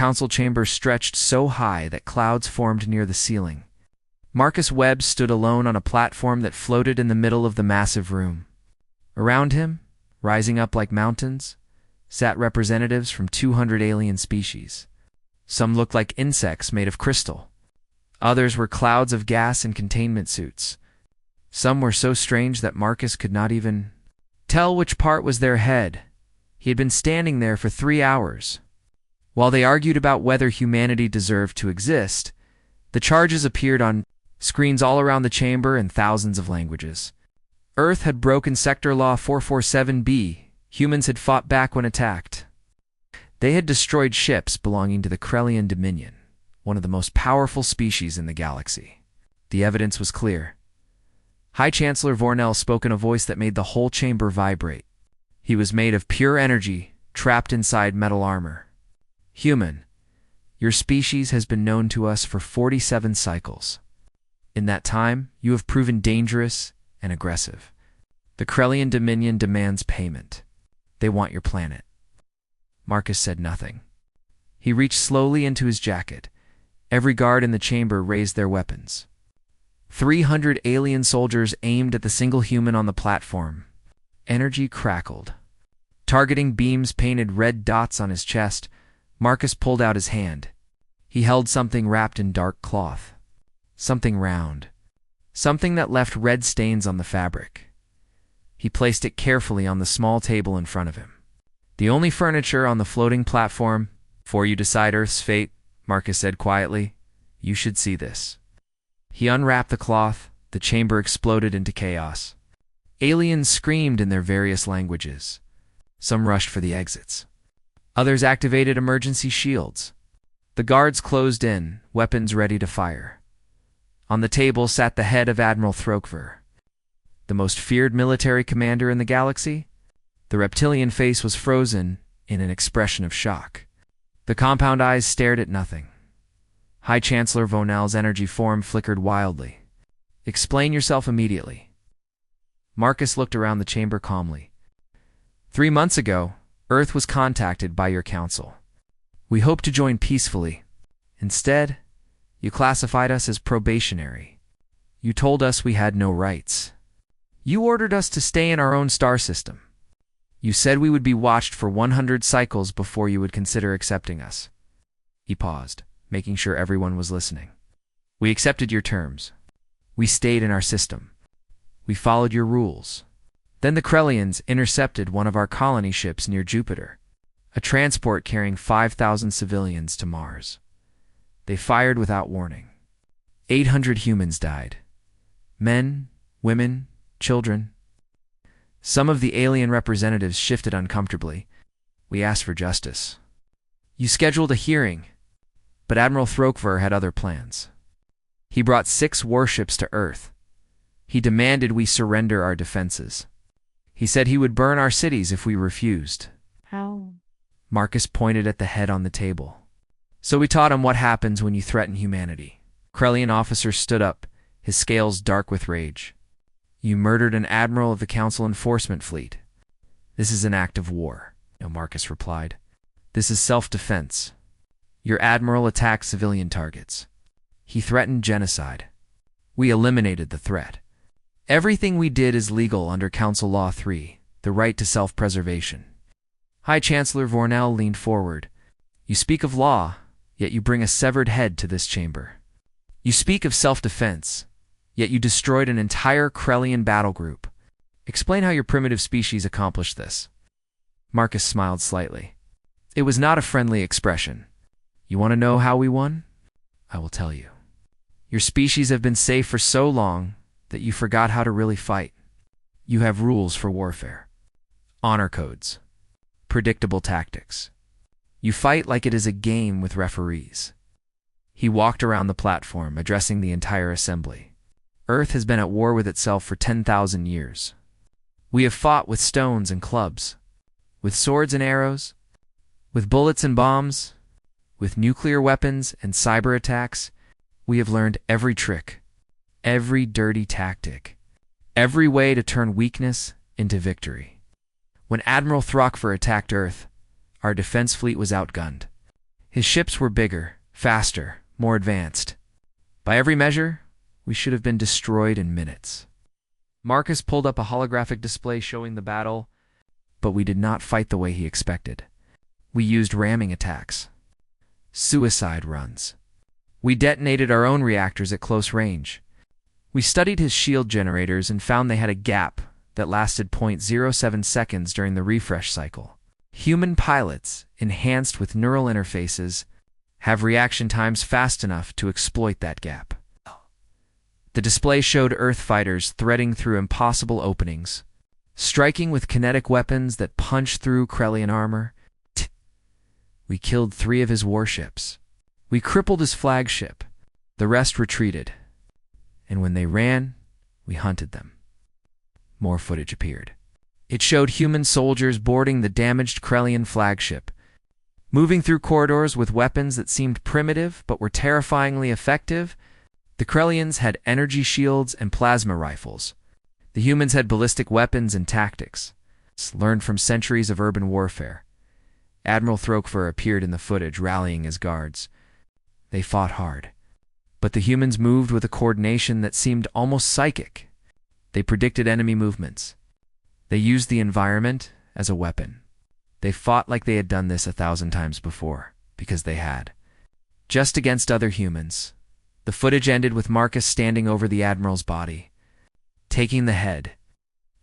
council chamber stretched so high that clouds formed near the ceiling. Marcus Webb stood alone on a platform that floated in the middle of the massive room. Around him, rising up like mountains, sat representatives from 200 alien species. Some looked like insects made of crystal. Others were clouds of gas in containment suits. Some were so strange that Marcus could not even tell which part was their head. He had been standing there for 3 hours. While they argued about whether humanity deserved to exist, the charges appeared on screens all around the chamber in thousands of languages. Earth had broken Sector Law 447b. Humans had fought back when attacked. They had destroyed ships belonging to the Krellian Dominion, one of the most powerful species in the galaxy. The evidence was clear. High Chancellor Vornell spoke in a voice that made the whole chamber vibrate. He was made of pure energy, trapped inside metal armor. Human, your species has been known to us for 47 cycles. In that time, you have proven dangerous and aggressive. The Krellian Dominion demands payment. They want your planet. Marcus said nothing. He reached slowly into his jacket. Every guard in the chamber raised their weapons. 300 alien soldiers aimed at the single human on the platform. Energy crackled. Targeting beams painted red dots on his chest. Marcus pulled out his hand. He held something wrapped in dark cloth. Something round. Something that left red stains on the fabric. He placed it carefully on the small table in front of him. The only furniture on the floating platform. Before you decide Earth's fate, Marcus said quietly, you should see this. He unwrapped the cloth. The chamber exploded into chaos. Aliens screamed in their various languages. Some rushed for the exits. Others activated emergency shields. The guards closed in, weapons ready to fire. On the table sat the head of Admiral Throkver, the most feared military commander in the galaxy. The reptilian face was frozen in an expression of shock. The compound eyes stared at nothing. High Chancellor Vonell's energy form flickered wildly. Explain yourself immediately. Marcus looked around the chamber calmly. 3 months ago, Earth was contacted by your council. We hoped to join peacefully. Instead, you classified us as probationary. You told us we had no rights. You ordered us to stay in our own star system. You said we would be watched for 100 cycles before you would consider accepting us. He paused, making sure everyone was listening. We accepted your terms. We stayed in our system. We followed your rules. Then the Krellians intercepted one of our colony ships near Jupiter, a transport carrying 5,000 civilians to Mars. They fired without warning. 800 humans died. Men, women, children. Some of the alien representatives shifted uncomfortably. We asked for justice. You scheduled a hearing, but Admiral Throkver had other plans. He brought 6 warships to Earth. He demanded we surrender our defenses. He said he would burn our cities if we refused. How? Marcus pointed at the head on the table. So we taught him what happens when you threaten humanity. Krellian officer stood up, his scales dark with rage. You murdered an admiral of the Council Enforcement Fleet. This is an act of war, Marcus replied. This is self-defense. Your admiral attacked civilian targets. He threatened genocide. We eliminated the threat. Everything we did is legal under Council Law 3, the right to self-preservation. High Chancellor Vornell leaned forward. You speak of law, yet you bring a severed head to this chamber. You speak of self-defense, yet you destroyed an entire Krellian battle group. Explain how your primitive species accomplished this. Marcus smiled slightly. It was not a friendly expression. You want to know how we won? I will tell you. Your species have been safe for so long that you forgot how to really fight. You have rules for warfare. Honor codes. Predictable tactics. You fight like it is a game with referees. He walked around the platform, addressing the entire assembly. Earth has been at war with itself for 10,000 years. We have fought with stones and clubs, with swords and arrows, with bullets and bombs, with nuclear weapons and cyber attacks. We have learned every trick, every dirty tactic, every way to turn weakness into victory. When Admiral Throkver attacked Earth, our defense fleet was outgunned. His ships were bigger, faster, more advanced. By every measure, we should have been destroyed in minutes. Marcus pulled up a holographic display showing the battle, but we did not fight the way he expected. We used ramming attacks. Suicide runs. We detonated our own reactors at close range. We studied his shield generators and found they had a gap that lasted 0.07 seconds during the refresh cycle. Human pilots, enhanced with neural interfaces, have reaction times fast enough to exploit that gap. The display showed Earth fighters threading through impossible openings, striking with kinetic weapons that punch through Krellian armor. We killed 3 of his warships. We crippled his flagship. The rest retreated. And when they ran, we hunted them. More footage appeared. It showed human soldiers boarding the damaged Krellian flagship, moving through corridors with weapons that seemed primitive but were terrifyingly effective. The Krellians had energy shields and plasma rifles. The humans had ballistic weapons and tactics, learned from centuries of urban warfare. Admiral Throkvar appeared in the footage, rallying his guards. They fought hard, but the humans moved with a coordination that seemed almost psychic. They predicted enemy movements. They used the environment as a weapon. They fought like they had done this 1,000 times before, because they had. Just against other humans. The footage ended with Marcus standing over the Admiral's body, taking the head.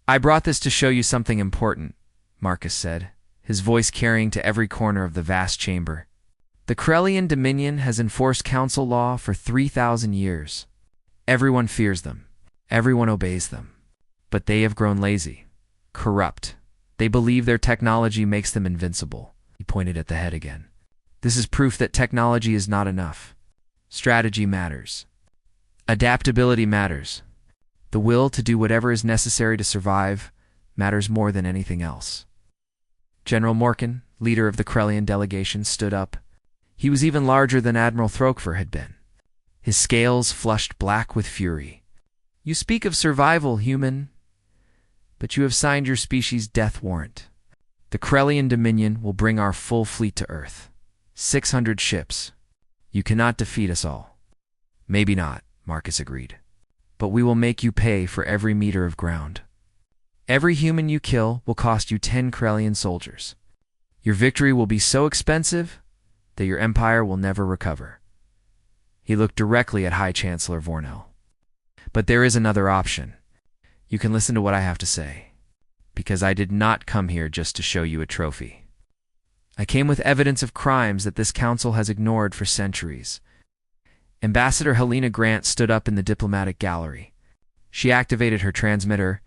"I brought this to show you something important," Marcus said, his voice carrying to every corner of the vast chamber. "The Krellian Dominion has enforced council law for 3,000 years. Everyone fears them. Everyone obeys them. But they have grown lazy, corrupt. They believe their technology makes them invincible." He pointed at the head again. "This is proof that technology is not enough. Strategy matters. Adaptability matters. The will to do whatever is necessary to survive matters more than anything else." General Morkan, leader of the Krellian delegation, stood up. He was even larger than Admiral Throkvar had been. His scales flushed black with fury. "You speak of survival, human, but you have signed your species' death warrant. The Krellian Dominion will bring our full fleet to Earth. 600 ships. You cannot defeat us all." "Maybe not," Marcus agreed. "But we will make you pay for every meter of ground. Every human you kill will cost you 10 Krellian soldiers. Your victory will be so expensive that your empire will never recover." He looked directly at High Chancellor Vornell. "But there is another option. You can listen to what I have to say, because I did not come here just to show you a trophy. I came with evidence of crimes that this council has ignored for centuries." Ambassador Helena Grant stood up in the diplomatic gallery. She activated her transmitter,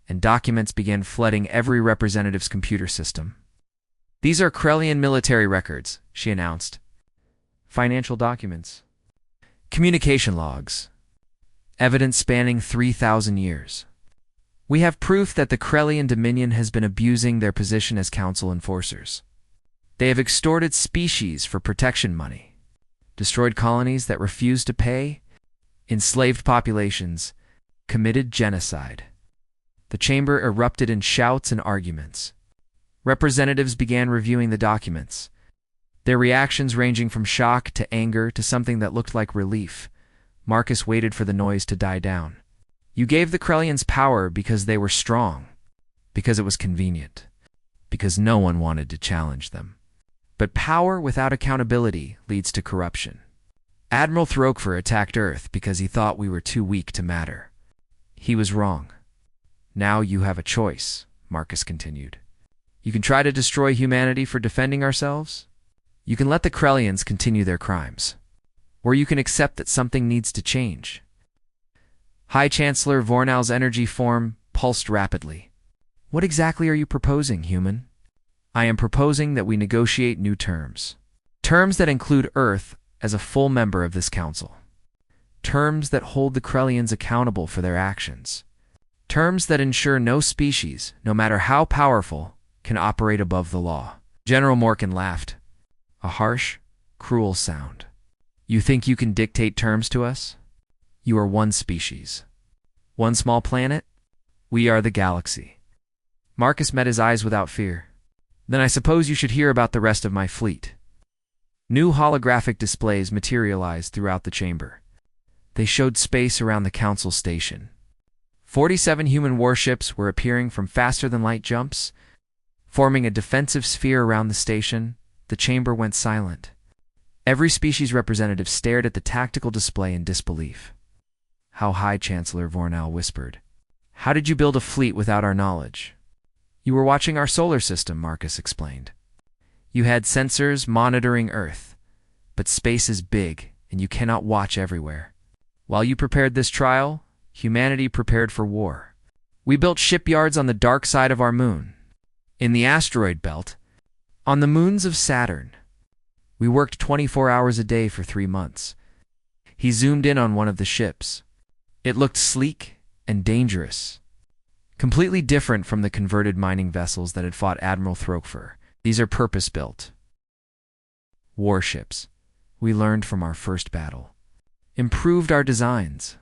and documents began flooding every representative's computer system. "These are Krellian military records," she announced. "Financial documents. Communication logs. Evidence spanning 3,000 years. We have proof that the Krellian Dominion has been abusing their position as council enforcers. They have extorted species for protection money, destroyed colonies that refused to pay, enslaved populations, committed genocide." The chamber erupted in shouts and arguments. Representatives began reviewing the documents, their reactions ranging from shock to anger to something that looked like relief. Marcus waited for the noise to die down. "You gave the Krellians power because they were strong, because it was convenient, because no one wanted to challenge them. But power without accountability leads to corruption. Admiral Throkvar attacked Earth because he thought we were too weak to matter. He was wrong. Now you have a choice," Marcus continued. "You can try to destroy humanity for defending ourselves. You can let the Krellians continue their crimes. Or you can accept that something needs to change." High Chancellor Vornal's energy form pulsed rapidly. "What exactly are you proposing, human?" "I am proposing that we negotiate new terms. Terms that include Earth as a full member of this council. Terms that hold the Krellians accountable for their actions. Terms that ensure no species, no matter how powerful, can operate above the law." General Morkan laughed. A harsh, cruel sound. "You think you can dictate terms to us? You are one species. One small planet? We are the galaxy." Marcus met his eyes without fear. "Then I suppose you should hear about the rest of my fleet." New holographic displays materialized throughout the chamber. They showed space around the Council station. 47 human warships were appearing from faster-than-light jumps. Forming a defensive sphere around the station, the chamber went silent. Every species representative stared at the tactical display in disbelief. "How high?" Chancellor Vornal whispered. "How did you build a fleet without our knowledge?" "You were watching our solar system," Marcus explained. "You had sensors monitoring Earth. But space is big, and you cannot watch everywhere. While you prepared this trial, humanity prepared for war. We built shipyards on the dark side of our moon, in the asteroid belt, on the moons of Saturn. We worked 24 hours a day for 3 months." He zoomed in on one of the ships. It looked sleek and dangerous, completely different from the converted mining vessels that had fought Admiral Throkefer. These are purpose-built warships. We learned from our first battle, improved our designs,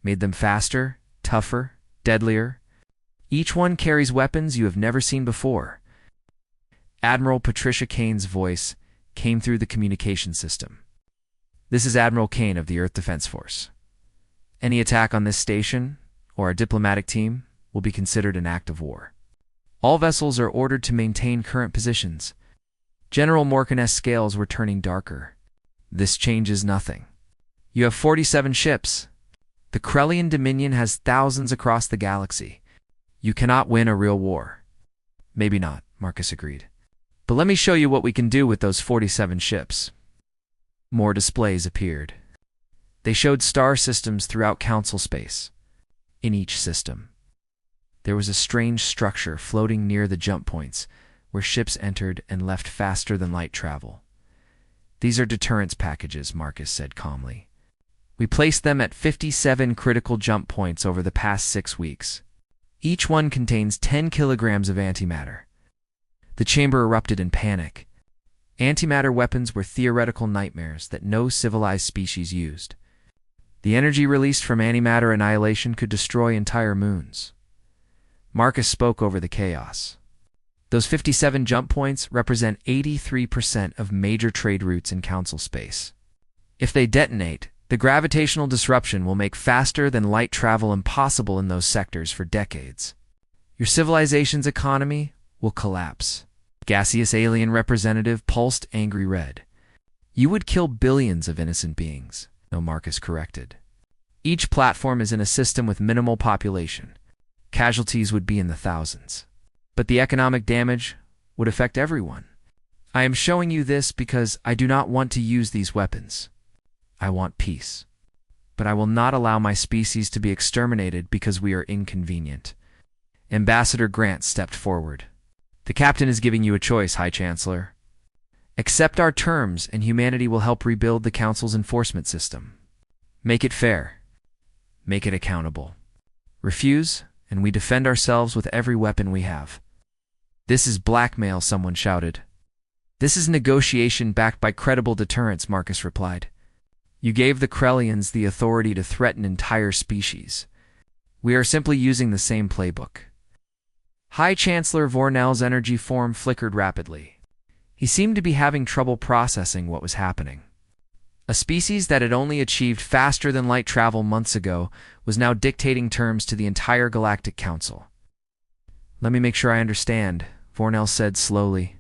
made them faster, tougher, deadlier. Each one carries weapons you have never seen before. Admiral Patricia Kane's voice came through the communication system. "This is Admiral Kane of the Earth Defense Force. Any attack on this station, or our diplomatic team, will be considered an act of war. All vessels are ordered to maintain current positions." General Morkin's scales were turning darker. "This changes nothing. You have 47 ships. The Krellian Dominion has thousands across the galaxy. You cannot win a real war." "Maybe not," Marcus agreed. "But let me show you what we can do with those 47 ships." More displays appeared. They showed star systems throughout Council space. In each system, there was a strange structure floating near the jump points, where ships entered and left faster than light travel. "These are deterrence packages," Marcus said calmly. "We placed them at 57 critical jump points over the past 6 weeks. Each one contains 10 kilograms of antimatter." The chamber erupted in panic. Antimatter weapons were theoretical nightmares that no civilized species used. The energy released from antimatter annihilation could destroy entire moons. Marcus spoke over the chaos. "Those 57 jump points represent 83% of major trade routes in Council space. If they detonate, the gravitational disruption will make faster-than-light travel impossible in those sectors for decades. Your civilization's economy will collapse." Gaseous alien representative pulsed angry red. "You would kill billions of innocent beings," no, Marcus corrected. "Each platform is in a system with minimal population. Casualties would be in the thousands. But the economic damage would affect everyone. I am showing you this because I do not want to use these weapons. I want peace. But I will not allow my species to be exterminated because we are inconvenient." Ambassador Grant stepped forward. "The captain is giving you a choice, High Chancellor. Accept our terms and humanity will help rebuild the Council's enforcement system. Make it fair. Make it accountable. Refuse, and we defend ourselves with every weapon we have." "This is blackmail," someone shouted. "This is negotiation backed by credible deterrence," Marcus replied. "You gave the Krellians the authority to threaten entire species. We are simply using the same playbook." High Chancellor Vornal's energy form flickered rapidly. He seemed to be having trouble processing what was happening. A species that had only achieved faster-than-light travel months ago was now dictating terms to the entire Galactic Council. "Let me make sure I understand," Vornal said slowly.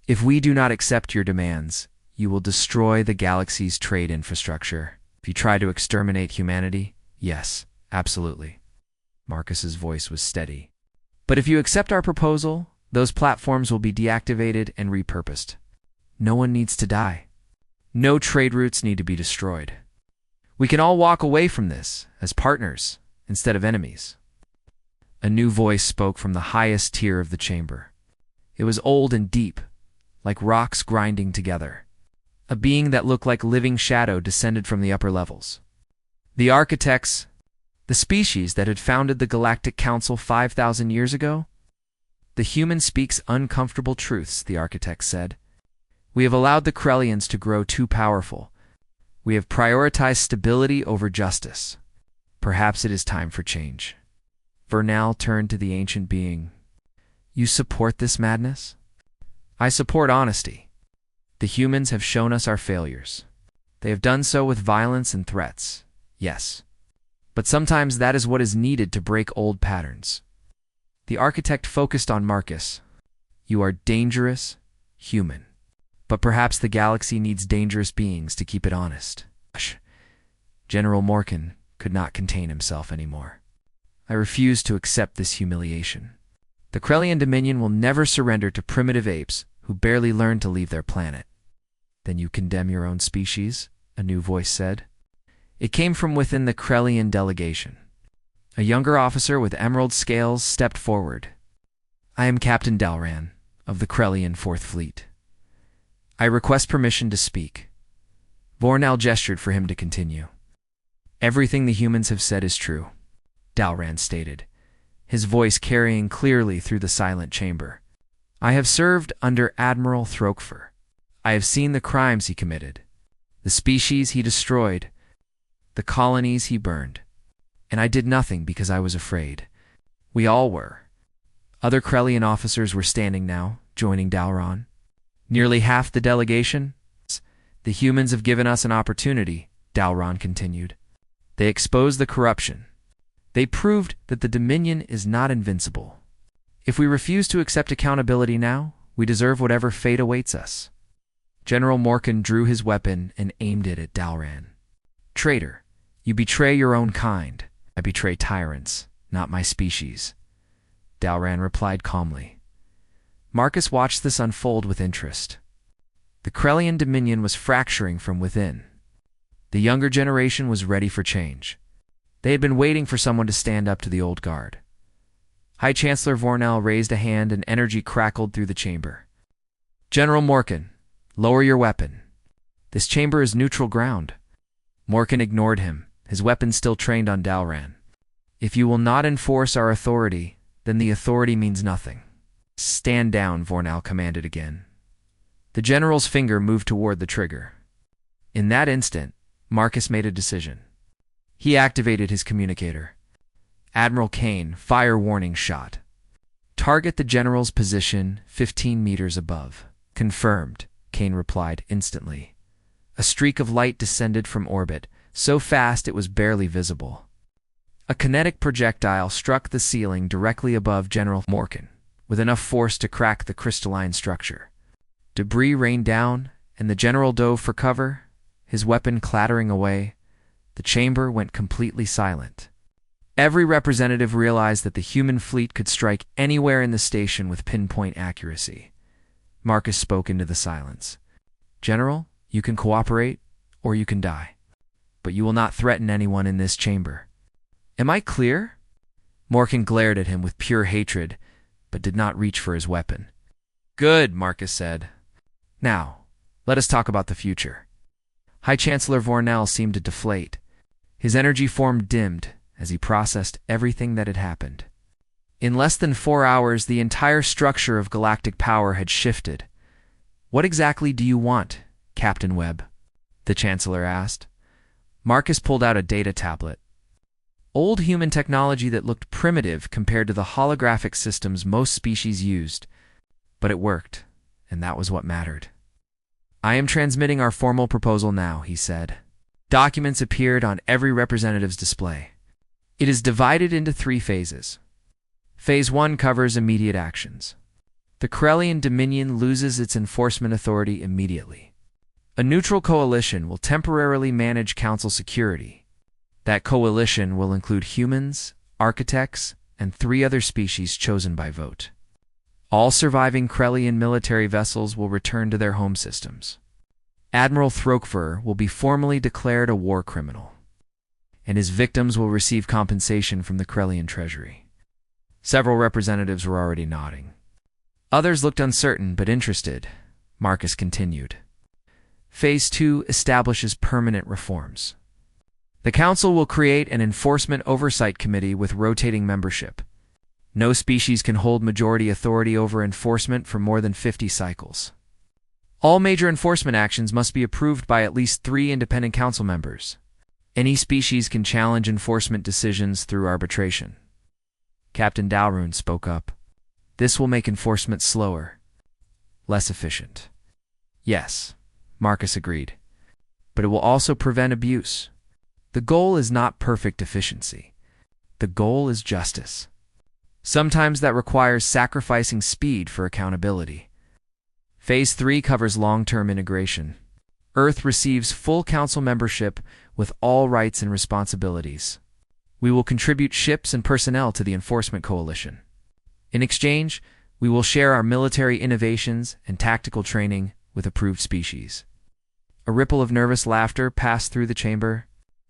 "If we do not accept your demands, you will destroy the galaxy's trade infrastructure. If you try to exterminate humanity, yes, absolutely." Marcus's voice was steady. "But if you accept our proposal, those platforms will be deactivated and repurposed. No one needs to die. No trade routes need to be destroyed. We can all walk away from this as partners instead of enemies." A new voice spoke from the highest tier of the chamber. It was old and deep, like rocks grinding together. A being that looked like living shadow descended from the upper levels. "The architects, the species that had founded the Galactic Council 5,000 years ago? The human speaks uncomfortable truths," the architect said. "We have allowed the Krellians to grow too powerful. We have prioritized stability over justice. Perhaps it is time for change." Vernal turned to the ancient being. "You support this madness?" "I support honesty. The humans have shown us our failures. They have done so with violence and threats, yes. But sometimes that is what is needed to break old patterns. The architect focused on Marcus. You are dangerous, human. But perhaps the galaxy needs dangerous beings to keep it honest. General Morkan could not contain himself anymore. I refuse to accept this humiliation. The Krellian Dominion will never surrender to primitive apes who barely learned to leave their planet. Then you condemn your own species? A new voice said. It came from within the Krellian delegation. A younger officer with emerald scales stepped forward. I am Captain Dalran of the Krellian Fourth Fleet. I request permission to speak. Vornal gestured for him to continue. Everything the humans have said is true, Dalran stated, his voice carrying clearly through the silent chamber. I have served under Admiral Throkfer. I have seen the crimes he committed, the species he destroyed, the colonies he burned. And I did nothing because I was afraid. We all were. Other Krellian officers were standing now, joining Dalran. Nearly half the delegation? The humans have given us an opportunity, Dalran continued. They exposed the corruption. They proved that the Dominion is not invincible. If we refuse to accept accountability now, we deserve whatever fate awaits us. General Morkan drew his weapon and aimed it at Dalran. Traitor, you betray your own kind. I betray tyrants, not my species, Dalran replied calmly. Marcus watched this unfold with interest. The Krellian Dominion was fracturing from within. The younger generation was ready for change. They had been waiting for someone to stand up to the old guard. High Chancellor Vornal raised a hand and energy crackled through the chamber. General Morkan, lower your weapon. This chamber is neutral ground. Morkan ignored him, his weapon still trained on Dalran. If you will not enforce our authority, then the authority means nothing. Stand down, Vornal commanded again. The general's finger moved toward the trigger. In that instant, Marcus made a decision. He activated his communicator. Admiral Kane, fire warning shot. Target the general's position 15 meters above. Confirmed, Kane replied instantly. A streak of light descended from orbit, so fast it was barely visible. A kinetic projectile struck the ceiling directly above General Morkan, with enough force to crack the crystalline structure. Debris rained down, and the general dove for cover, his weapon clattering away. The chamber went completely silent. Every representative realized that the human fleet could strike anywhere in the station with pinpoint accuracy. Marcus spoke into the silence. General, you can cooperate, or you can die. But you will not threaten anyone in this chamber. Am I clear? Morkan glared at him with pure hatred, but did not reach for his weapon. Good, Marcus said. Now, let us talk about the future. High Chancellor Vornal seemed to deflate. His energy form dimmed as he processed everything that had happened. In less than 4 hours, the entire structure of galactic power had shifted. What exactly do you want, Captain Webb? The Chancellor asked. Marcus pulled out a data tablet. Old human technology that looked primitive compared to the holographic systems most species used. But it worked, and that was what mattered. I am transmitting our formal proposal now, he said. Documents appeared on every representative's display. It is divided into 3 phases. Phase 1 covers immediate actions. The Krellian Dominion loses its enforcement authority immediately. A neutral coalition will temporarily manage council security. That coalition will include humans, architects, and 3 other species chosen by vote. All surviving Krellian military vessels will return to their home systems. Admiral Throkfer will be formally declared a war criminal, and his victims will receive compensation from the Krellian treasury. Several representatives were already nodding. Others looked uncertain but interested. Marcus continued. Phase 2 establishes permanent reforms. The Council will create an Enforcement Oversight Committee with rotating membership. No species can hold majority authority over enforcement for more than 50 cycles. All major enforcement actions must be approved by at least 3 independent council members. Any species can challenge enforcement decisions through arbitration. Captain Dalrun spoke up. This will make enforcement slower, less efficient. Yes, Marcus agreed. But it will also prevent abuse. The goal is not perfect efficiency. The goal is justice. Sometimes that requires sacrificing speed for accountability. Phase 3 covers long-term integration. Earth receives full council membership with all rights and responsibilities. We will contribute ships and personnel to the Enforcement Coalition. In exchange, we will share our military innovations and tactical training with approved species. A ripple of nervous laughter passed through the chamber.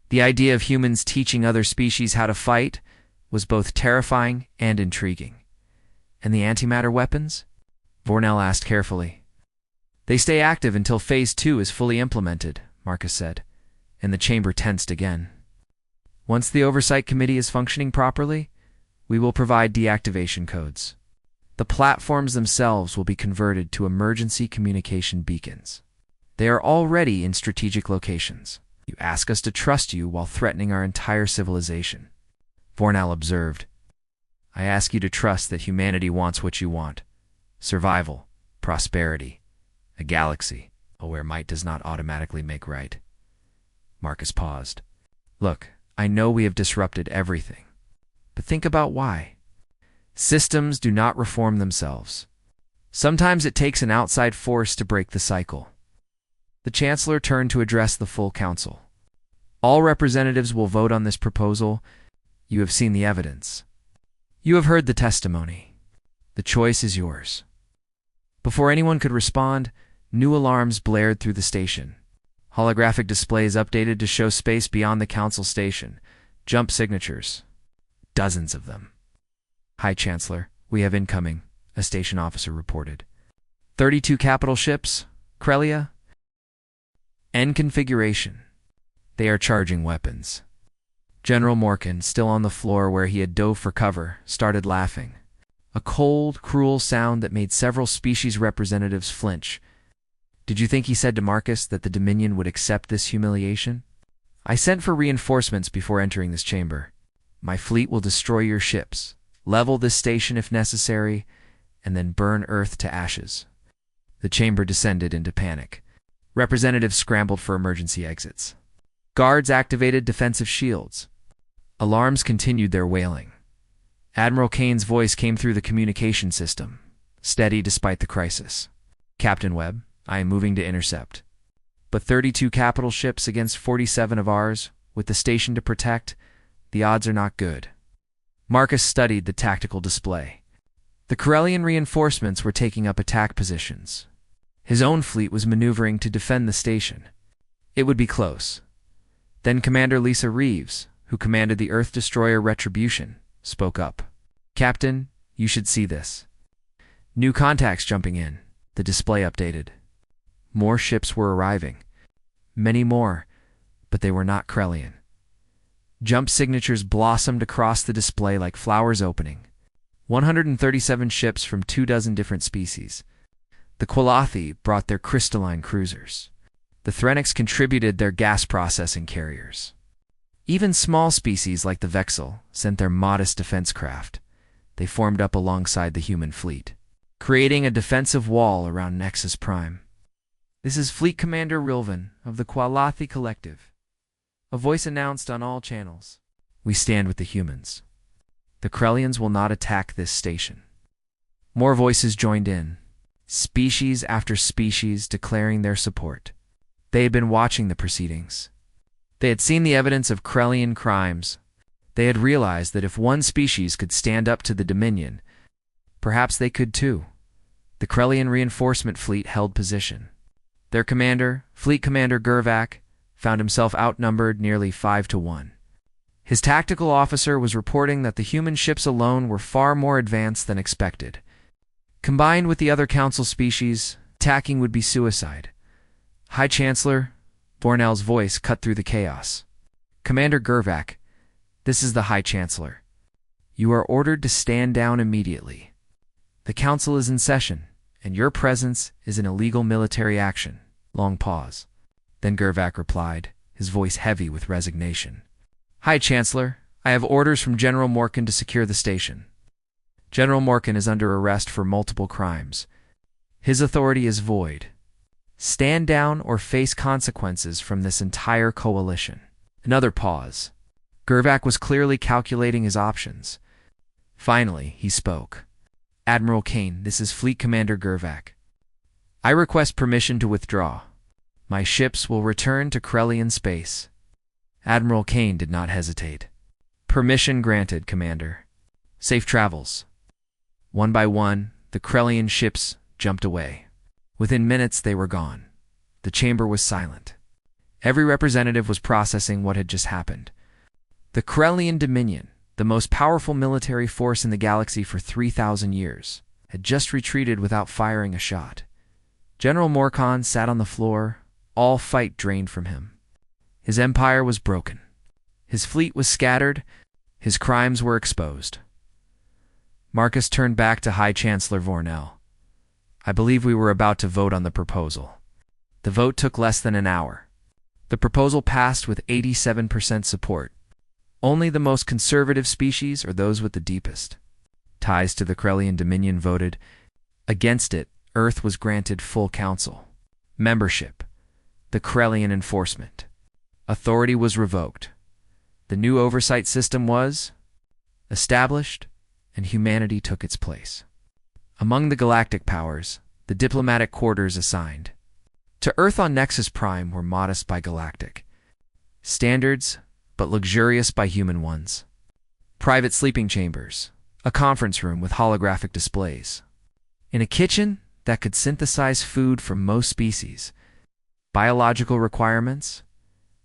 The idea of humans teaching other species how to fight was both terrifying and intriguing. And the antimatter weapons? Vornell asked carefully. They stay active until Phase 2 is fully implemented, Marcus said, and the chamber tensed again. Once the Oversight Committee is functioning properly, we will provide deactivation codes. The platforms themselves will be converted to emergency communication beacons. They are already in strategic locations. You ask us to trust you while threatening our entire civilization. Vornal observed. I ask you to trust that humanity wants what you want. Survival, prosperity, a galaxy, where might does not automatically make right. Marcus paused. Look, I know we have disrupted everything. But think about why. Systems do not reform themselves. Sometimes it takes an outside force to break the cycle. The Chancellor turned to address the full council. All representatives will vote on this proposal. You have seen the evidence. You have heard the testimony. The choice is yours. Before anyone could respond, new alarms blared through the station. Holographic displays updated to show space beyond the council station. Jump signatures. Dozens of them. Hi, Chancellor. We have incoming, a station officer reported. 32 capital ships, Krelia. N configuration. They are charging weapons. General Morkan, still on the floor where he had dove for cover, started laughing. A cold, cruel sound that made several species representatives flinch. Did you think he said to Marcus that the Dominion would accept this humiliation? I sent for reinforcements before entering this chamber. My fleet will destroy your ships, level this station if necessary, and then burn Earth to ashes. The chamber descended into panic. Representatives scrambled for emergency exits. Guards activated defensive shields. Alarms continued their wailing. Admiral Kane's voice came through the communication system, steady despite the crisis. Captain Webb, I am moving to intercept. But 32 capital ships against 47 of ours, with the station to protect, the odds are not good. Marcus studied the tactical display. The Corellian reinforcements were taking up attack positions. His own fleet was maneuvering to defend the station. It would be close. Then Commander Lisa Reeves, who commanded the Earth Destroyer Retribution, spoke up. Captain, you should see this. New contacts jumping in. The display updated. More ships were arriving. Many more, but they were not Krellian. Jump signatures blossomed across the display like flowers opening. 137 ships from 24 different species. The Qualathi brought their crystalline cruisers. The Threnics contributed their gas processing carriers. Even small species like the Vexel sent their modest defense craft. They formed up alongside the human fleet, creating a defensive wall around Nexus Prime. This is Fleet Commander Rilvan of the Qualathi Collective. A voice announced on all channels. We stand with the humans. The Krellians will not attack this station. More voices joined in, species after species declaring their support. They had been watching the proceedings. They had seen the evidence of Krellian crimes. They had realized that if one species could stand up to the Dominion, perhaps they could too. The Krellian reinforcement fleet held position. Their commander, Fleet Commander Gervak, found himself outnumbered nearly 5-1. His tactical officer was reporting that the human ships alone were far more advanced than expected. Combined with the other council species, attacking would be suicide. High Chancellor, Bornell's voice cut through the chaos. Commander Gervak, this is the High Chancellor. You are ordered to stand down immediately. The council is in session, and your presence is an illegal military action. Long pause. Then Gervak replied, his voice heavy with resignation. High Chancellor, I have orders from General Morkan to secure the station. General Morkan is under arrest for multiple crimes. His authority is void. Stand down or face consequences from this entire coalition. Another pause. Gervak was clearly calculating his options. Finally, he spoke. Admiral Kane, this is Fleet Commander Gervak. I request permission to withdraw. My ships will return to Krellian space. Admiral Kane did not hesitate. Permission granted, Commander. Safe travels. One by one, the Krellian ships jumped away. Within minutes, they were gone. The chamber was silent. Every representative was processing what had just happened. The Krellian Dominion, the most powerful military force in the galaxy for 3,000 years, had just retreated without firing a shot. General Morcon sat on the floor, all fight drained from him. His empire was broken. His fleet was scattered. His crimes were exposed. Marcus turned back to High Chancellor Vornell. I believe we were about to vote on the proposal. The vote took less than an hour. The proposal passed with 87% support. Only the most conservative species, or those with the deepest ties to the Krellian Dominion, voted. Against it, Earth was granted full council, membership, the Krellian enforcement. Authority was revoked. The new oversight system was established, and humanity took its place. Among the galactic powers, the diplomatic quarters assigned to Earth on Nexus Prime were modest by galactic standards, but luxurious by human ones. Private sleeping chambers, a conference room with holographic displays, in a kitchen that could synthesize food from most species, biological requirements.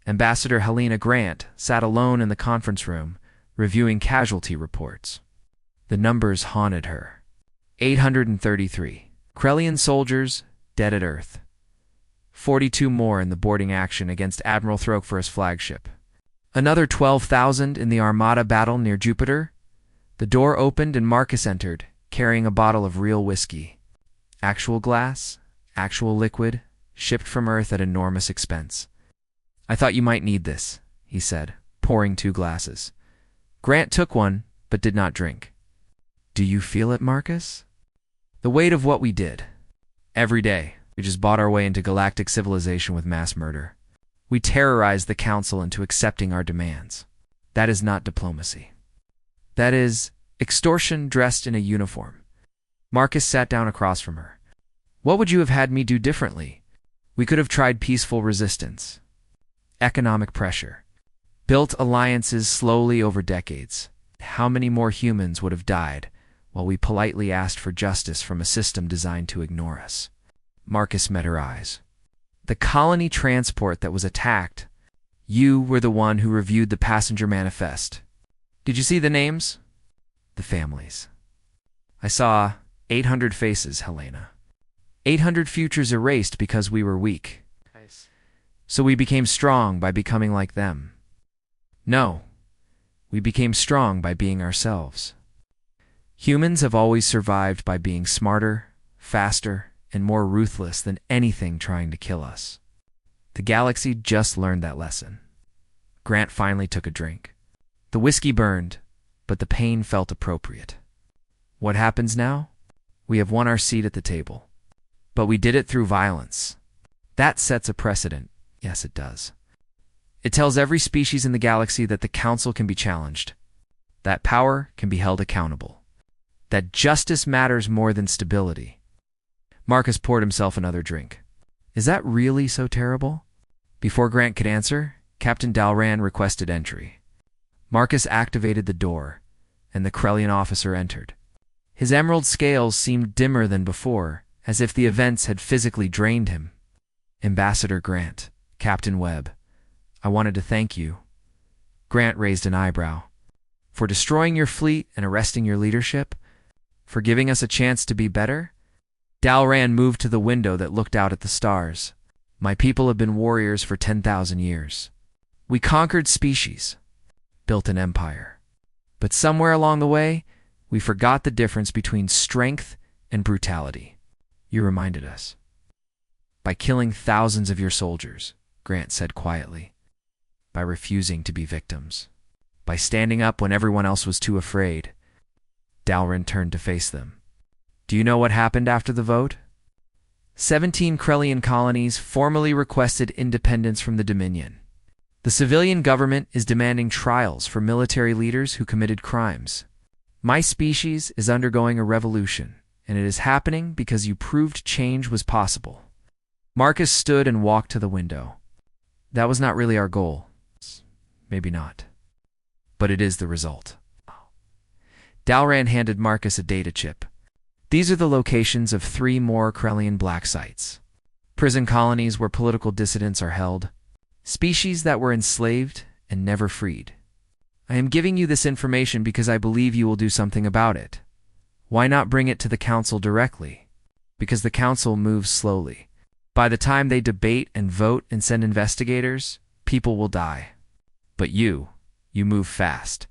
Ambassador Helena Grant sat alone in the conference room, reviewing casualty reports. The numbers haunted her. 833 Krellian soldiers dead at Earth. 42 more in the boarding action against Admiral Throke for his flagship. Another 12,000 in the Armada battle near Jupiter. The door opened and Marcus entered, carrying a bottle of real whiskey. Actual glass, actual liquid, shipped from Earth at enormous expense. I thought you might need this, he said, pouring 2 glasses. Grant took one, but did not drink. Do you feel it, Marcus? The weight of what we did. Every day, we just bought our way into galactic civilization with mass murder. We terrorized the Council into accepting our demands. That is not diplomacy. That is extortion dressed in a uniform. Marcus sat down across from her. What would you have had me do differently? We could have tried peaceful resistance. Economic pressure. Built alliances slowly over decades. How many more humans would have died while we politely asked for justice from a system designed to ignore us? Marcus met her eyes. The colony transport that was attacked. You were the one who reviewed the passenger manifest. Did you see the names? The families. I saw 800 faces, Helena. 800 futures erased because we were weak. So we became strong by becoming like them. No, we became strong by being ourselves. Humans have always survived by being smarter, faster, and more ruthless than anything trying to kill us. The galaxy just learned that lesson. Grant finally took a drink. The whiskey burned, but the pain felt appropriate. What happens now? We have won our seat at the table. But we did it through violence. That sets a precedent. Yes, it does. It tells every species in the galaxy that the Council can be challenged, that power can be held accountable, that justice matters more than stability. Marcus poured himself another drink. Is that really so terrible? Before Grant could answer, Captain Dalran requested entry. Marcus activated the door, and the Krellian officer entered. His emerald scales seemed dimmer than before, as if the events had physically drained him. Ambassador Grant, Captain Webb, I wanted to thank you. Grant raised an eyebrow. For destroying your fleet and arresting your leadership? For giving us a chance to be better? Dalran moved to the window that looked out at the stars. My people have been warriors for 10,000 years. We conquered species, built an empire. But somewhere along the way, we forgot the difference between strength and brutality. You reminded us. By killing thousands of your soldiers, Grant said quietly. By refusing to be victims. By standing up when everyone else was too afraid. Dalran turned to face them. Do you know what happened after the vote? 17 Krellian colonies formally requested independence from the Dominion. The civilian government is demanding trials for military leaders who committed crimes. My species is undergoing a revolution, and it is happening because you proved change was possible. Marcus stood and walked to the window. That was not really our goal. Maybe not. But it is the result. Dalran handed Marcus a data chip. These are the locations of 3 more Krellian black sites. Prison colonies where political dissidents are held. Species that were enslaved and never freed. I am giving you this information because I believe you will do something about it. Why not bring it to the Council directly? Because the Council moves slowly. By the time they debate and vote and send investigators, people will die. But you move fast.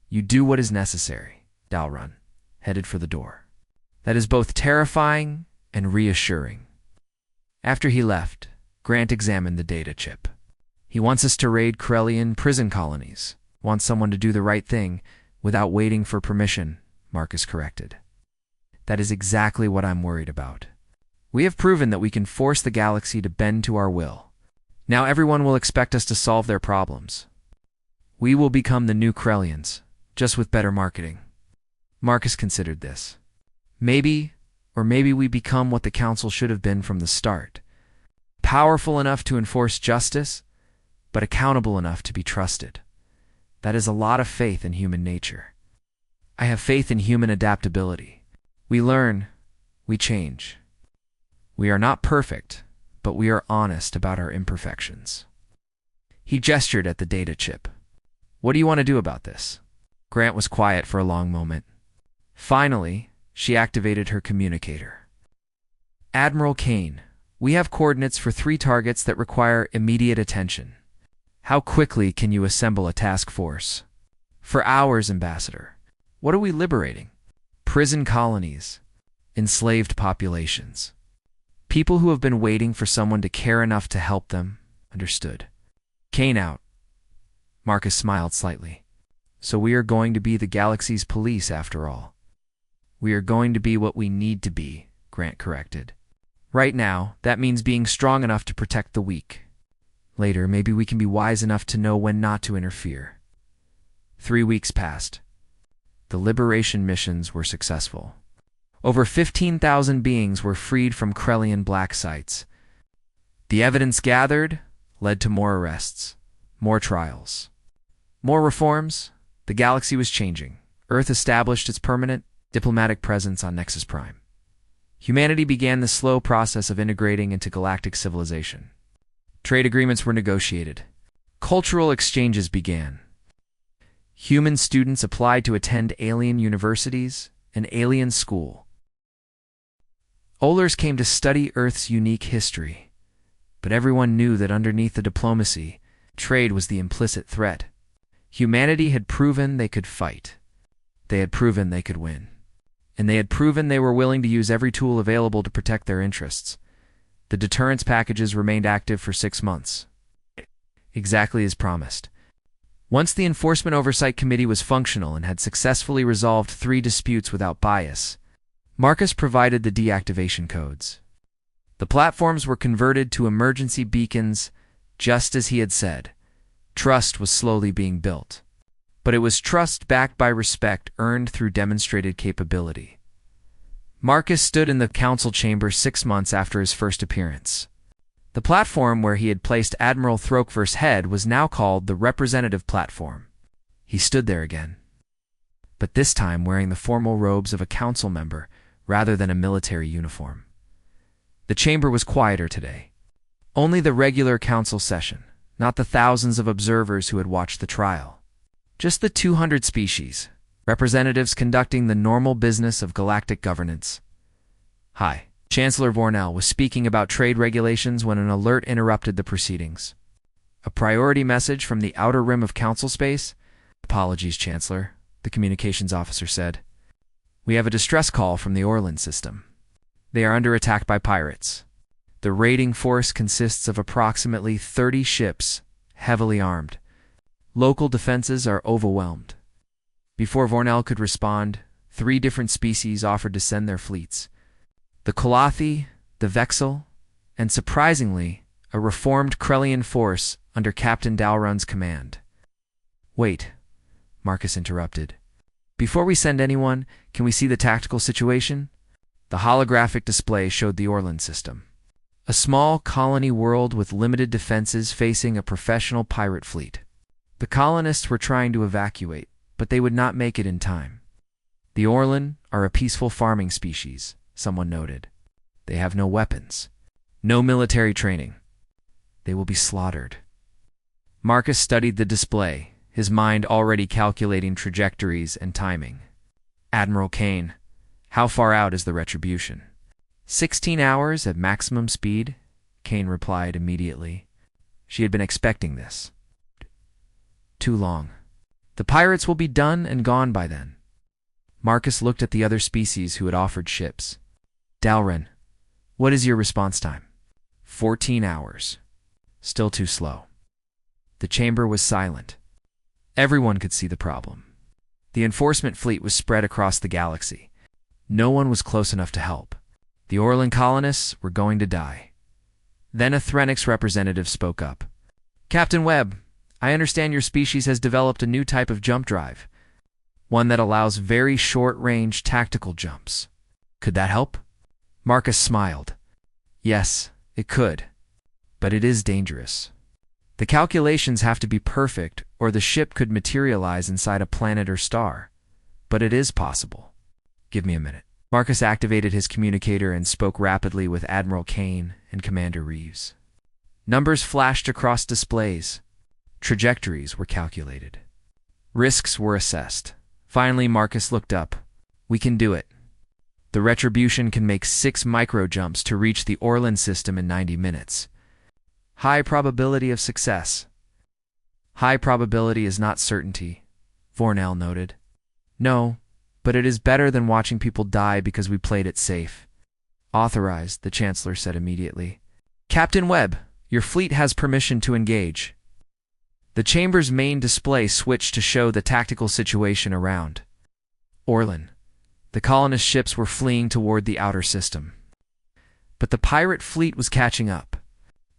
You do what is necessary. Dalrun headed for the door. That is both terrifying and reassuring. After he left, Grant examined the data chip. He wants us to raid Krellian prison colonies. Wants someone to do the right thing without waiting for permission, Marcus corrected. That is exactly what I'm worried about. We have proven that we can force the galaxy to bend to our will. Now everyone will expect us to solve their problems. We will become the new Krellians, just with better marketing. Marcus considered this. Maybe we become what the Council should have been from the start. Powerful enough to enforce justice, but accountable enough to be trusted. That is a lot of faith in human nature. I have faith in human adaptability. We learn, we change. We are not perfect, but we are honest about our imperfections. He gestured at the data chip. What do you want to do about this? Grant was quiet for a long moment. Finally, she activated her communicator. Admiral Kane, we have coordinates for 3 targets that require immediate attention. How quickly can you assemble a task force? For hours, Ambassador. What are we liberating? Prison colonies. Enslaved populations. People who have been waiting for someone to care enough to help them. Understood. Kane out. Marcus smiled slightly. So we are going to be the galaxy's police after all. We are going to be what we need to be, Grant corrected. Right now, that means being strong enough to protect the weak. Later, maybe we can be wise enough to know when not to interfere. 3 weeks passed. The liberation missions were successful. Over 15,000 beings were freed from Krellian black sites. The evidence gathered led to more arrests, more trials, more reforms. The galaxy was changing. Earth established its permanent diplomatic presence on Nexus Prime. Humanity began the slow process of integrating into galactic civilization. Trade agreements were negotiated. Cultural exchanges began. Human students applied to attend alien universities and alien school. Olers came to study Earth's unique history. But everyone knew that underneath the diplomacy, trade was the implicit threat. Humanity had proven they could fight. They had proven they could win. And they had proven they were willing to use every tool available to protect their interests. The deterrence packages remained active for 6 months. Exactly as promised. Once the Enforcement Oversight Committee was functional and had successfully resolved 3 disputes without bias, Marcus provided the deactivation codes. The platforms were converted to emergency beacons, just as he had said. Trust was slowly being built. But it was trust backed by respect earned through demonstrated capability. Marcus stood in the council chamber 6 months after his first appearance. The platform where he had placed Admiral Throkver's head was now called the Representative Platform. He stood there again, but this time wearing the formal robes of a council member rather than a military uniform. The chamber was quieter today. Only the regular council session, not the thousands of observers who had watched the trial. Just the 200 species, representatives conducting the normal business of galactic governance. Hi. Chancellor Vornell was speaking about trade regulations when an alert interrupted the proceedings. A priority message from the outer rim of council space? Apologies, Chancellor, the communications officer said. We have a distress call from the Orland system. They are under attack by pirates. The raiding force consists of approximately 30 ships, heavily armed. Local defenses are overwhelmed. Before Vornell could respond, 3 different species offered to send their fleets. The Kalathi, the Vexel, and surprisingly, a reformed Krellian force under Captain Dalrun's command. Wait, Marcus interrupted. Before we send anyone, can we see the tactical situation? The holographic display showed the Orlan system. A small colony world with limited defenses facing a professional pirate fleet. The colonists were trying to evacuate, but they would not make it in time. The Orlan are a peaceful farming species, someone noted. They have no weapons, no military training. They will be slaughtered. Marcus studied the display, his mind already calculating trajectories and timing. Admiral Kane, how far out is the retribution? 16 hours at maximum speed, Kane replied immediately. She had been expecting this. Too long. The pirates will be done and gone by then. Marcus looked at the other species who had offered ships. Dalrun, what is your response time? 14 hours. Still too slow. The chamber was silent. Everyone could see the problem. The enforcement fleet was spread across the galaxy. No one was close enough to help. The Orlan colonists were going to die. Then a Threnix representative spoke up. Captain Webb, I understand your species has developed a new type of jump drive, one that allows very short-range tactical jumps. Could that help? Marcus smiled. Yes, it could, but it is dangerous. The calculations have to be perfect, or the ship could materialize inside a planet or star. But it is possible. Give me a minute. Marcus activated his communicator and spoke rapidly with Admiral Kane and Commander Reeves. Numbers flashed across displays. Trajectories were calculated. Risks were assessed. Finally, Marcus looked up. We can do it. The Retribution can make 6 micro-jumps to reach the Orlan system in 90 minutes. High probability of success. High probability is not certainty, Vornell noted. No, but it is better than watching people die because we played it safe. Authorized, the Chancellor said immediately. Captain Webb, your fleet has permission to engage. The chamber's main display switched to show the tactical situation around. Orlan. The colonist ships were fleeing toward the outer system. But the pirate fleet was catching up.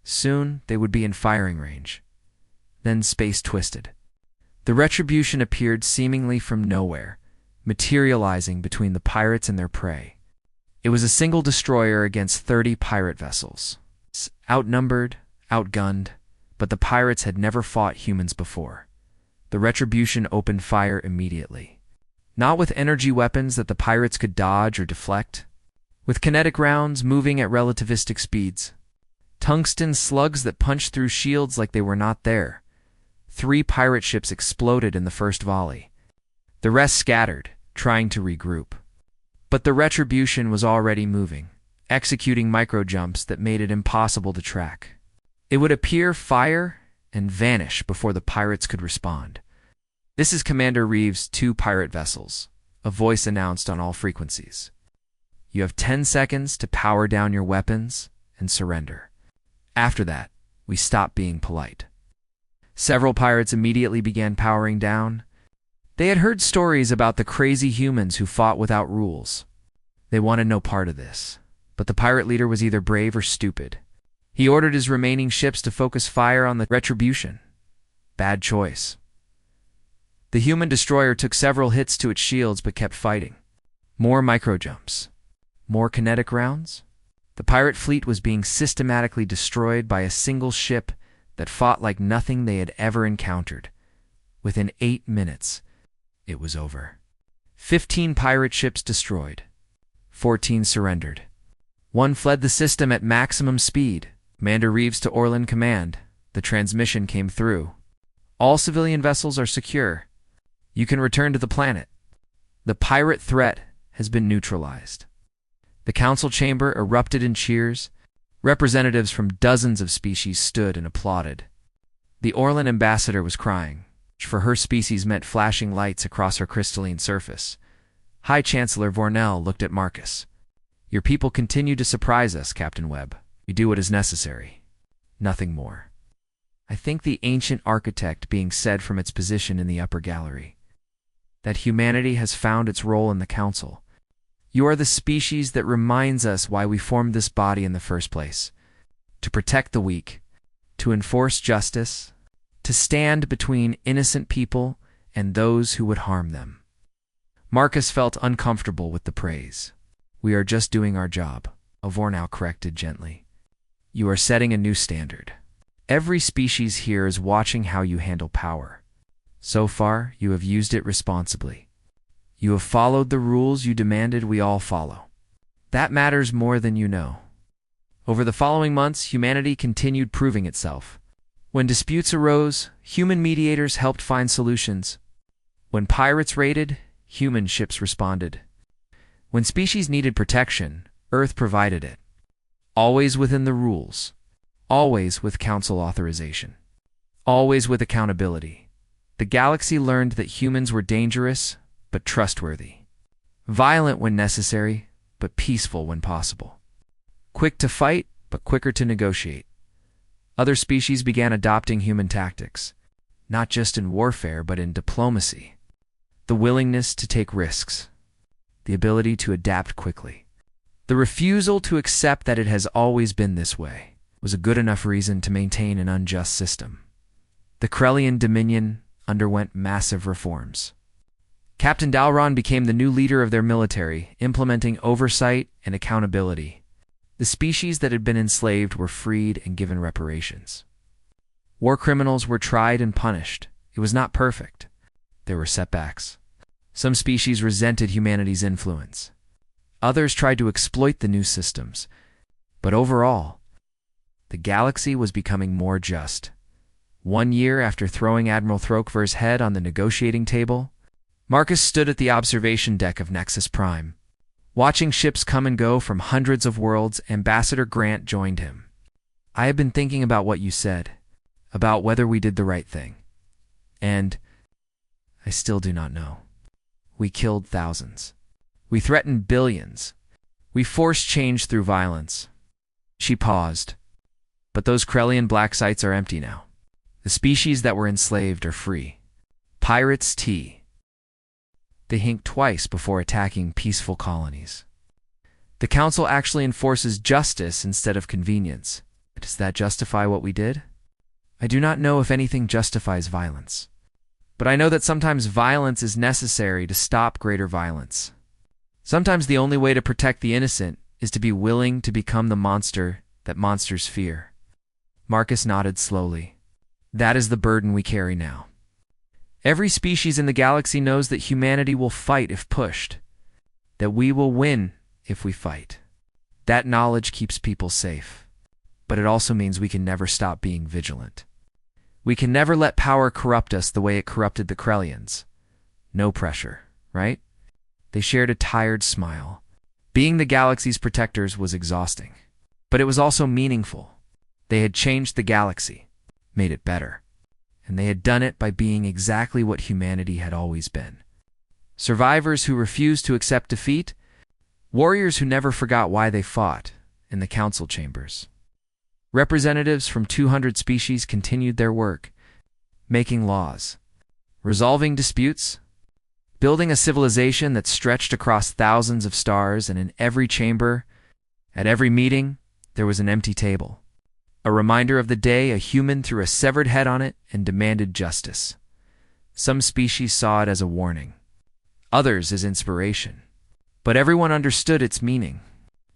Soon, they would be in firing range. Then space twisted. The Retribution appeared seemingly from nowhere, materializing between the pirates and their prey. It was a single destroyer against 30 pirate vessels. Outnumbered, outgunned, but the pirates had never fought humans before. The Retribution opened fire immediately. Not with energy weapons that the pirates could dodge or deflect. With kinetic rounds moving at relativistic speeds. Tungsten slugs that punched through shields like they were not there. 3 pirate ships exploded in the first volley. The rest scattered, trying to regroup. But the Retribution was already moving, executing micro-jumps that made it impossible to track. It would appear, fire, and vanish before the pirates could respond. This is Commander Reeves' 2 pirate vessels, a voice announced on all frequencies. You have 10 seconds to power down your weapons and surrender. After that, we stop being polite. Several pirates immediately began powering down. They had heard stories about the crazy humans who fought without rules. They wanted no part of this, but the pirate leader was either brave or stupid. He ordered his remaining ships to focus fire on the Retribution. Bad choice. The human destroyer took several hits to its shields but kept fighting. More micro-jumps. More kinetic rounds. The pirate fleet was being systematically destroyed by a single ship that fought like nothing they had ever encountered. Within 8 minutes, it was over. 15 pirate ships destroyed. 14 surrendered. 1 fled the system at maximum speed. Commander Reeves to Orlan Command. The transmission came through. All civilian vessels are secure. You can return to the planet. The pirate threat has been neutralized. The council chamber erupted in cheers. Representatives from dozens of species stood and applauded. The Orlan ambassador was crying, which for her species meant flashing lights across her crystalline surface. High Chancellor Vornell looked at Marcus. Your people continue to surprise us, Captain Webb. We do what is necessary. Nothing more. I think the ancient architect being said from its position in the upper gallery. That humanity has found its role in the council. You are the species that reminds us why we formed this body in the first place. To protect the weak, to enforce justice, to stand between innocent people and those who would harm them. Marcus felt uncomfortable with the praise. We are just doing our job, Avornow corrected gently. You are setting a new standard. Every species here is watching how you handle power. So far, you have used it responsibly. You have followed the rules you demanded we all follow. That matters more than you know. Over the following months, humanity continued proving itself. When disputes arose, human mediators helped find solutions. When pirates raided, human ships responded. When species needed protection, Earth provided it. Always within the rules. Always with council authorization. Always with accountability. The galaxy learned that humans were dangerous, but trustworthy. Violent when necessary, but peaceful when possible. Quick to fight, but quicker to negotiate. Other species began adopting human tactics, not just in warfare, but in diplomacy. The willingness to take risks. The ability to adapt quickly. The refusal to accept that it has always been this way was a good enough reason to maintain an unjust system. The Krellian Dominion underwent massive reforms. Captain Dalron became the new leader of their military, implementing oversight and accountability. The species that had been enslaved were freed and given reparations. War criminals were tried and punished. It was not perfect. There were setbacks. Some species resented humanity's influence. Others tried to exploit the new systems. But overall, the galaxy was becoming more just. 1 year after throwing Admiral Throkver's head on the negotiating table, Marcus stood at the observation deck of Nexus Prime. Watching ships come and go from hundreds of worlds, Ambassador Grant joined him. I have been thinking about what you said, about whether we did the right thing. And I still do not know. We killed thousands. We threatened billions. We forced change through violence. She paused. But those Krellian black sites are empty now. The species that were enslaved are free. Pirates T. They hink twice before attacking peaceful colonies. The Council actually enforces justice instead of convenience. Does that justify what we did? I do not know if anything justifies violence. But I know that sometimes violence is necessary to stop greater violence. Sometimes the only way to protect the innocent is to be willing to become the monster that monsters fear. Marcus nodded slowly. That is the burden we carry now. Every species in the galaxy knows that humanity will fight if pushed, that we will win if we fight. That knowledge keeps people safe, but it also means we can never stop being vigilant. We can never let power corrupt us the way it corrupted the Krellians. No pressure, right? They shared a tired smile. Being the galaxy's protectors was exhausting, but it was also meaningful. They had changed the galaxy, made it better. And they had done it by being exactly what humanity had always been. Survivors who refused to accept defeat, warriors who never forgot why they fought in the council chambers. Representatives from 200 species continued their work, making laws, resolving disputes, building a civilization that stretched across thousands of stars, and in every chamber, at every meeting, there was an empty table. A reminder of the day a human threw a severed head on it and demanded justice. Some species saw it as a warning, others as inspiration. But everyone understood its meaning.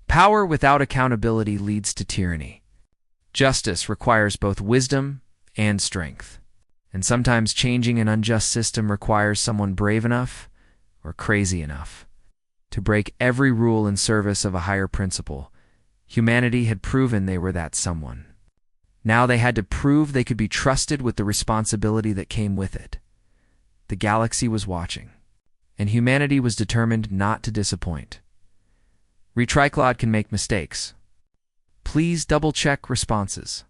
Power without accountability leads to tyranny. Justice requires both wisdom and strength. And sometimes changing an unjust system requires someone brave enough or crazy enough to break every rule in service of a higher principle. Humanity had proven they were that someone. Now they had to prove they could be trusted with the responsibility that came with it. The galaxy was watching, and humanity was determined not to disappoint. Retriclod can make mistakes. Please double-check responses.